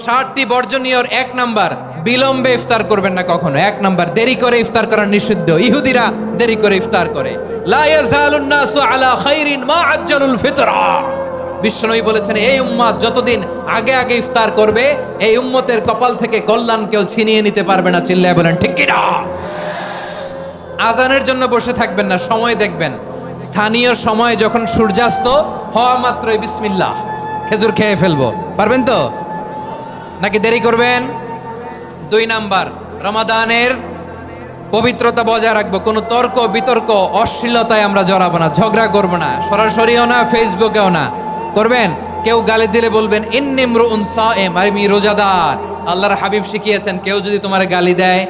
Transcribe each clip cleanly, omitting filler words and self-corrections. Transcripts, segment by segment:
60টি বর্জনীয়র 1 number, বিলম্বে ইফতার করবেন না কখনো। 1 নাম্বার, দেরি করে ইফতার করা নিষিদ্ধ। ইহুদিরা দেরি করে ইফতার করে। লা ইয়াজালুন নাসু আলা খাইরিন মা আজ্জালুল ফিতরা। বিশ্বনবী বলেছেন, এই উম্মত যতদিন আগে আগে ইফতার করবে, এই উম্মতের কপাল থেকে কল্যাণ কেউ ছিনিয়ে নিতে পারবে না। চিল্লায় বলেন ঠিক কি না? আজানের জন্য বসে থাকবেন না, সময় দেখবেন। স্থানীয় সময় যখন সূর্যাস্ত হওয়া মাত্রই বিসমিল্লাহ, খেজুর খেয়ে ফেলবো। পারবেন তো নাকি দেরি করবেন? 2 নাম্বার, রমাদানের পবিত্রতা বজায় রাখবো। কোনো তর্ক বিতর্ক অশ্লীলতায় আমরা জড়াবো না, ঝগড়া করবো না, সরাসরিও না, ফেসবুকেও না। করবেন কেউ গালি দিলে বলবেন ইন্নিমরুউন সায়েম, আমি রোজাদার। আল্লাহর হাবিব শিখিয়েছেন, কেউ যদি তোমার গালি দেয়,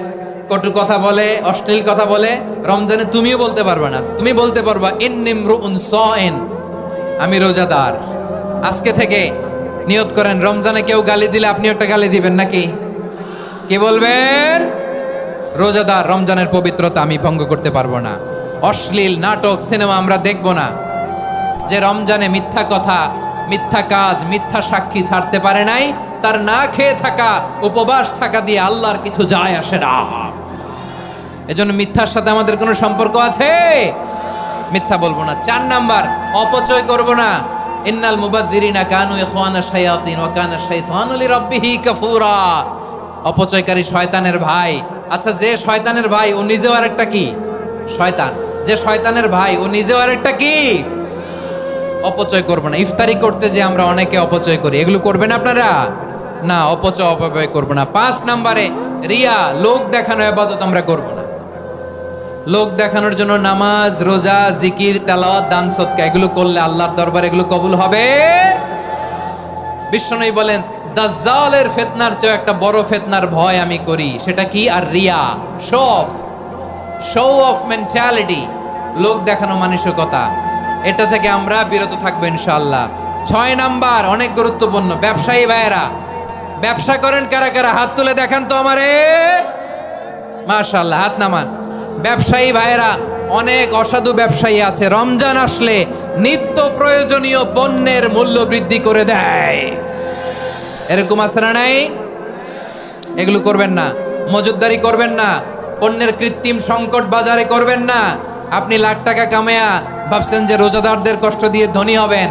কটু কথা বলে, অশ্লীল কথা বলে, রমজানে তুমিও বলতে পারবে না। তুমি বলতে পারবা ইন্নিমরুউন সায়েম, আমি রোজাদার। আজকে থেকে নিয়ত করেন, রমজানে কেউ গালি দিলে আপনি একটা গালি দিবেন নাকি? কি বলবেন? রোজাদার, রমজানের পবিত্রতা আমি ভঙ্গ করতে পারবো না। অশ্লীল নাটক সিনেমা আমরা দেখবো না। যে রমজানে মিথ্যা কথা, মিথ্যা কাজ, মিথ্যা সাক্ষী ছাড়তে পারে নাই, তার না খেয়ে থাকা, উপবাস থাকা দিয়ে আল্লাহর কিছু যায় আসে না। এজন্য মিথ্যার সাথে আমাদের কোনো সম্পর্ক আছে? মিথ্যা বলবো না। 4 নাম্বার, অপচয় করব না। ইন্নাল মুবাযযিরিনা কানু ইখওয়ানা শায়াতিন ওয়া কানা শাইতানু লিরাব্বিহি কাফুরা। অপচয়কারী শয়তানের ভাই। আচ্ছা, যে শয়তানের ভাই ও নিজেও আরেকটা কি? শয়তান। যে শয়তানের ভাই ও নিজেও আরেকটা কি? অপচয় করব না। ইফতারি করতে যে আমরা অনেকে অপচয় করি, এগুলো করবেন আপনারা না। অপচয় অপব্যয় করব না। 5 নাম্বারে, রিয়া, লোক দেখানো ইবাদত আমরা করব না। লোক দেখানোর জন্য নামাজ, রোজা, জিকির, তেলাওয়াত, দান, সদকা এগুলো করলে আল্লাহর দরবারে এগুলো কবুল হবে। বিশ্বনবী বলেন, দাজ্জালের ফিতনার চেয়ে একটা বড় ফিতনার ভয় আমি করি, সেটা কি? আর রিয়া, শো অফ মেন্টালিটি, লোক দেখানো মানসিকতা। এটা থেকে আমরা বিরত থাকবো ইনশাআল্লাহ। 6 নাম্বার, অনেক গুরুত্বপূর্ণ। ব্যবসায়ী ভাইয়েরা, ব্যবসা করেন কারা কারা? হাত তুলে দেখান তো আমারে। মাশাআল্লাহ, হাত নামান। ব্যবসায়ী ভাইয়েরা, অনেক অসাধু ব্যবসায়ী আছে, রমজান আসলে নিত্য প্রয়োজনীয় পণ্যের মূল্য বৃদ্ধি করে দেয়। এরকম আছে না নাই? এগুলো করবেন না। মজুদদারি করবেন না। পণ্যের কৃত্রিম সংকট বাজারে করবেন না। আপনি লাখ টাকা কামায়া ভাবছেন যে রোজাদারদের কষ্ট দিয়ে ধনী হবেন।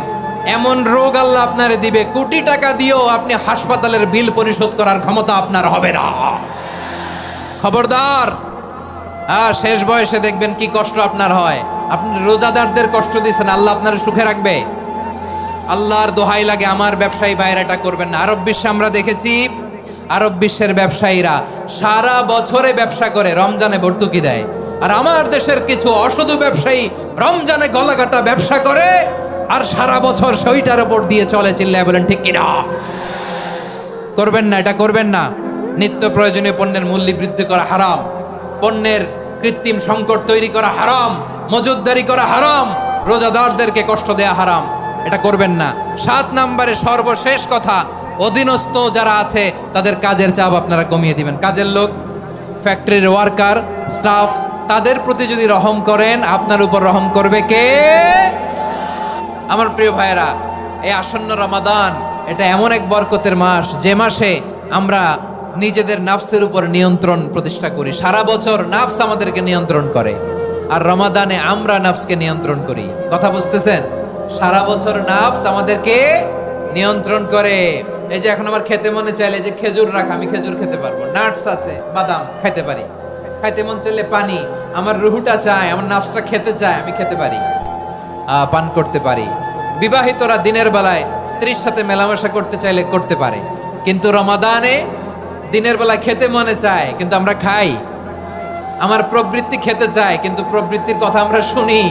এমন রোগ আল্লাহ আপনারে দিবে, কোটি টাকা দিয়েও আপনি হাসপাতালের বিল পরিশোধ করার ক্ষমতা আপনার হবে না। খবরদার। শেষ বয়সে দেখবেন কি কষ্ট আপনার হয়। আপনি রোজাদারদের কষ্ট দিচ্ছেন, আল্লাহ আপনার সুখে রাখবে? আল্লাহর দোহাই লাগে, আমার ব্যবসায়ী ভাইরা এটা করবেন না। আরব বিশ্বে আমরা দেখেছি, আরব বিশ্বের ব্যবসায়ীরা সারা বছরে ব্যবসা করে, রমজানে ভর্তুকি দেয়। আর আমার দেশের কিছু অসাধু ব্যবসায়ী রমজানে গলাকাটা ব্যবসা করে আর সারা বছর সেইটার উপর দিয়ে চলে। চিল্লায় বলেন ঠিক কিনা? করবেন না, এটা করবেন না। নিত্য প্রয়োজনীয় পণ্যের মূল্য বৃদ্ধি করা হারাম, পণ্যের কৃত্রিম সংকট তৈরি করা হারাম, মজুদদারি করা হারাম, রোজাদারদেরকে কষ্ট দেয়া হারাম। এটা করবেন না। 7 নাম্বারে সর্বশেষ কথা, অধীনস্থ যারা আছে তাদের কাজের চাপ আপনারা কমিয়ে দিবেন। কাজের লোক, ফ্যাক্টরির ওয়ার্কার, স্টাফ, তাদের প্রতি যদি রহম করেন, আপনার উপর রহম করবে কে? আমার প্রিয় ভাইয়েরা, এই আসন্ন রমাদান এটা এমন এক বরকতের মাস, যে মাসে আমরা নিজেদের নাফসের উপর নিয়ন্ত্রণ প্রতিষ্ঠা করি। সারা বছর নাফস আমাদেরকে নিয়ন্ত্রণ করে, আর রমাদানে আমরা নাফসকে নিয়ন্ত্রণ করি। কথা বুঝতেছেন? সারা বছর নাফস আমাদেরকে নিয়ন্ত্রণ করে। এই যে এখন আমার খেতে মনে চাইলে যে খেজুর রাখ, আমি খেজুর খেতে পারবো, নাটস আছে, বাদাম খাইতে পারি। খাইতে মন চাইলে পানি, আমার রুহুটা চায়, আমার নাফসটা খেতে চায়, আমি খেতে পারি, পান করতে পারি। বিবাহিতরা দিনের বেলায় স্ত্রীর সাথে মেলামেশা করতে চাইলে করতে পারে, কিন্তু রমাদানে দিনের বেলায় খেতে মনে চায় কিন্তু আমরা খাই। আমার প্রবৃত্তি খেতে চায় কিন্তু প্রবৃত্তির কথা আমরা শুনি,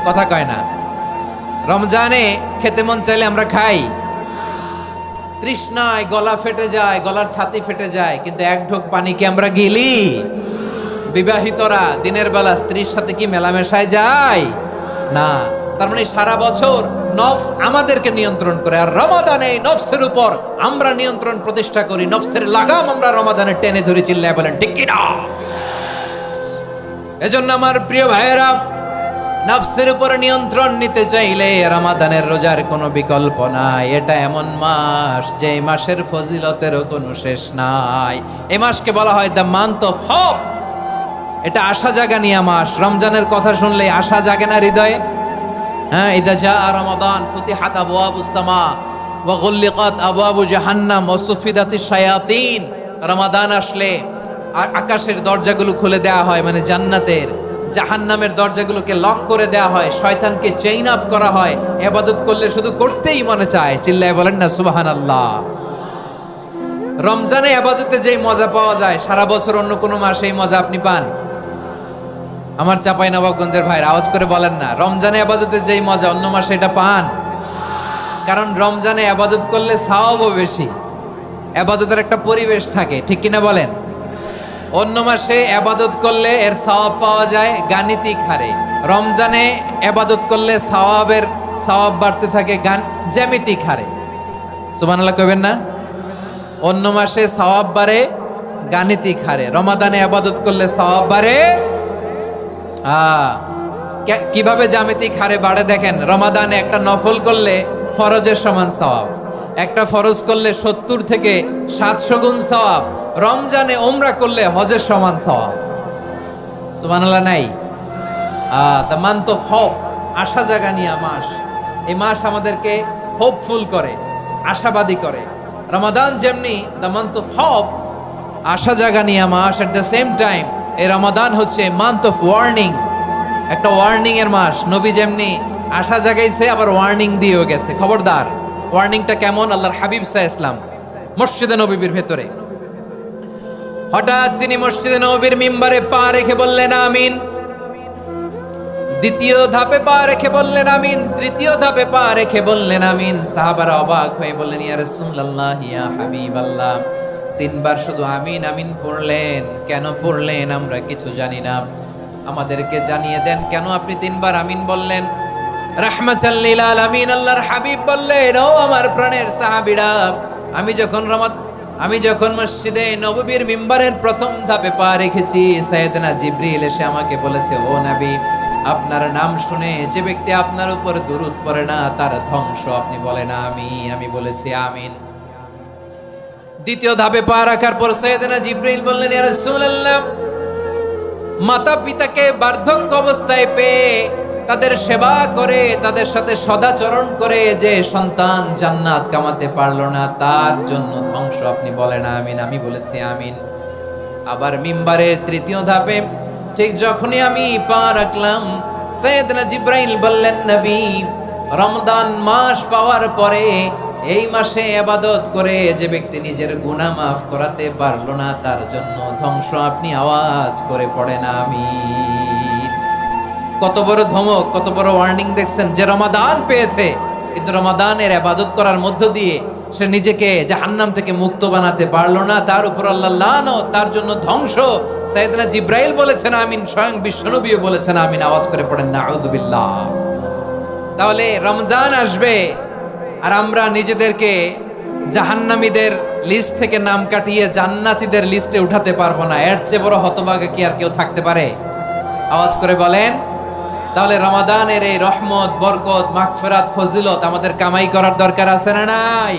কথা কয় না। রমজানে খেতে মন চাইলে আমরা খাই, তৃষ্ণায় গলা ফেটে যায়, গলার ছাতি ফেটে যায়, কিন্তু এক ঢোক পানি কি আমরা গিলি? বিবাহিতরা দিনের বেলা স্ত্রীর সাথে কি মেলামেশায় যায় না। তার মানে সারা বছর নফস আমাদেরকে নিয়ন্ত্রণ করে, আর রমাদানে এই নফসের উপর আমরা নিয়ন্ত্রণ প্রতিষ্ঠা করি। নফসের লাগাম আমরা রমাদানে টেনে ধরে। চিল্লায় বলেন ঠিক কি না? এজন্য আমার প্রিয় ভাইয়েরা, নফসের উপর নিয়ন্ত্রণ নিতে চাইলে রমাদানের রোজার কোনো বিকল্প নাই। এটা এমন মাস যে মাসের ফজিলতেরও কোনো শেষ নাই। এই মাসকে বলা হয় দ্য মান্থ অফ হোপ। এটা আশা জাগানিয়া মাস। রমজানের কথা শুনলে আশা জাগে না হৃদয়ে? হ্যাঁ, ইদা জা রমাদান ফুতিহাত আবওয়াবুস সামা ওয়া গুল্লিকাত আবওয়াবু জাহান্নাম ওয়া সুফিদাতিশ শায়াতিন। রমাদান আসলে আকাশের দরজাগুলো খুলে দেওয়া হয়, মানে জান্নাতের। জাহান্নামের দরজাগুলোকে লক করে দেওয়া হয়, শয়তানকে চেইন আপ করা হয়। ইবাদত করলে শুধু করতেই মনে চায়। চিল্লায় বলেন না সুবহানাল্লাহ। রমজানে ইবাদতে যেই মজা পাওয়া যায় সারা বছর অন্য কোনো মাসে এই মজা আপনি পান? আমার চাঁপাইনবাবগঞ্জের ভাইরা আওয়াজ করে বলেন না, রমজানে ইবাদতে যেই মজা অন্য মাসে এটা পান? কারণ রমজানে ইবাদত করলে সওয়াবও বেশি, ইবাদতের একটা পরিবেশ থাকে, ঠিক কিনা বলেন? অন্য মাসে ইবাদত করলে এর সওয়াব পাওয়া যায় গাণিতিক হারে, রমজানে ইবাদত করলে সওয়াব বাড়তে থাকে জ্যামিতিক হারে। সুবহানাল্লাহ কইবেন না? অন্য মাসে সওয়াব বাড়ে গাণিতিক হারে, রমাদানে ইবাদত করলে সওয়াব বাড়ে কিভাবে জ্যামিতিক হারে বাড়ে দেখেন। রমাদানে একটা নফল করলে ফরজের সমান সওয়াব, একটা ফরজ করলে 70 থেকে 700 গুণ সওয়াব, রমজানে উমরা করলে হজের সমান সওয়াব। সুবহানাল্লাহ নাই? দ্য মান্থ অফ হোপ, আশা জাগানিয়া মাস। এই মাস আমাদেরকে হোপফুল করে, আশাবাদী করে। রমাদান যেমনি দ্য মান্থ অফ হোপ, আশা জাগানিয়া মাস, এট দ্য সেম টাইম এই রমাদান হচ্ছে মান্থ অফ ওয়ার্নিং, একটা ওয়ার্নিং এর মাস। নবী যেমনি আশা জাগাইছে আবার ওয়ার্নিং দিয়েও গেছে, খবরদার। ওয়ার্নিংটা কেমন? আল্লাহর হাবিব সাল্লাল্লাহু আলাইহি ওয়াসাল্লাম মসজিদে নববীর ভেতরে হঠাৎ তিনি মসজিদে নববীর মিম্বারে পা রেখে বললেন আমিন। দ্বিতীয় ধাপে পা রেখে বললেন আমিন, তৃতীয় ধাপে পা রেখে বললেন আমিন। সাহাবারা অবাক হয়ে বললেন ইয়া রাসূলুল্লাহ, ইয়া হাবিবাল্লাহ, 3 বার শুধু আমিন আমিন পড়লেন, কেন পড়লেন আমরা কিছু জানি না, আমাদেরকে জানিয়ে দেন কেন আপনি 3 বার আমিন বললেন। রাহমাতাল লিল আলামিন আল্লাহর হাবিব বললেন, ও আমার প্রাণের সাহাবীরা, আমি যখন মসজিদে নববীর মিম্বারের প্রথম ধাপে পা রেখেছি, সাইয়েদনা জিবরিল এসে আমাকে বলেছে, ও নবী, আপনার নাম শুনে যে ব্যক্তি আপনার উপর দুরূদ পড়ে না তার ধ্বংস। আপনি বলেন আমিন। আমি বলেছি আমিন। দ্বিতীয় ধাপে পা রাখার পর সাইয়েদনা জিবরিল বললেন, ইয়া রাসূলুল্লাহ, মাতা পিতাকে বার্ধক্য অবস্থায় পেয়ে তাদের সেবা করে, তাদের সাথে সদাচরণ করে যে সন্তান জান্নাত কামাতে পারলো না তার জন্য ধ্বংস। আপনি বলেন আমিন। আমি বলেছি আমিন। আবার মিম্বারের তৃতীয় ধাপে ঠিক যখনই আমি পা রাখলাম, সাইয়েদনা জিবরাইল বললেন, নবী, রমজান মাস পাওয়ার পরে এই মাসে ইবাদত করে যে ব্যক্তি নিজের গুনাহ মাফ করাতে পারলো না তার জন্য ধ্বংস। আপনি আওয়াজ করে পড়েন আমিন। কত বড় ধমক, কত বড় ওয়ার্নিং দেখছেন। যে রমাদান পেয়েছে কিন্তু রমাদানের ইবাদত করার মধ্য দিয়ে সে নিজেকে জাহান্নাম থেকে মুক্ত বানাতে পারলো না, তার উপর আল্লাহ লানত, তার জন্য ধ্বংস। সাইয়েদনা জিবরাইল বলেছেন আমিন, স্বয়ং বিশ্বনবীও বলেছেন আমিন। আওয়াজ করে পড়েন নাউযুবিল্লাহ। তাহলে রমজান আসবে আর আমরা নিজেদেরকে জাহান্নামীদের লিস্ট থেকে নাম কাটিয়ে জান্নাতীদের লিস্টে উঠাতে পারবো না। এর চেয়ে বড় হতভাগা কি আর কেউ থাকতে পারে? আওয়াজ করে বলেন। তাহলে রমাদানের এই রহমত, বরকত, মাগফিরাত, ফজিলত আমাদের কামাই করার দরকার আছে না নাই?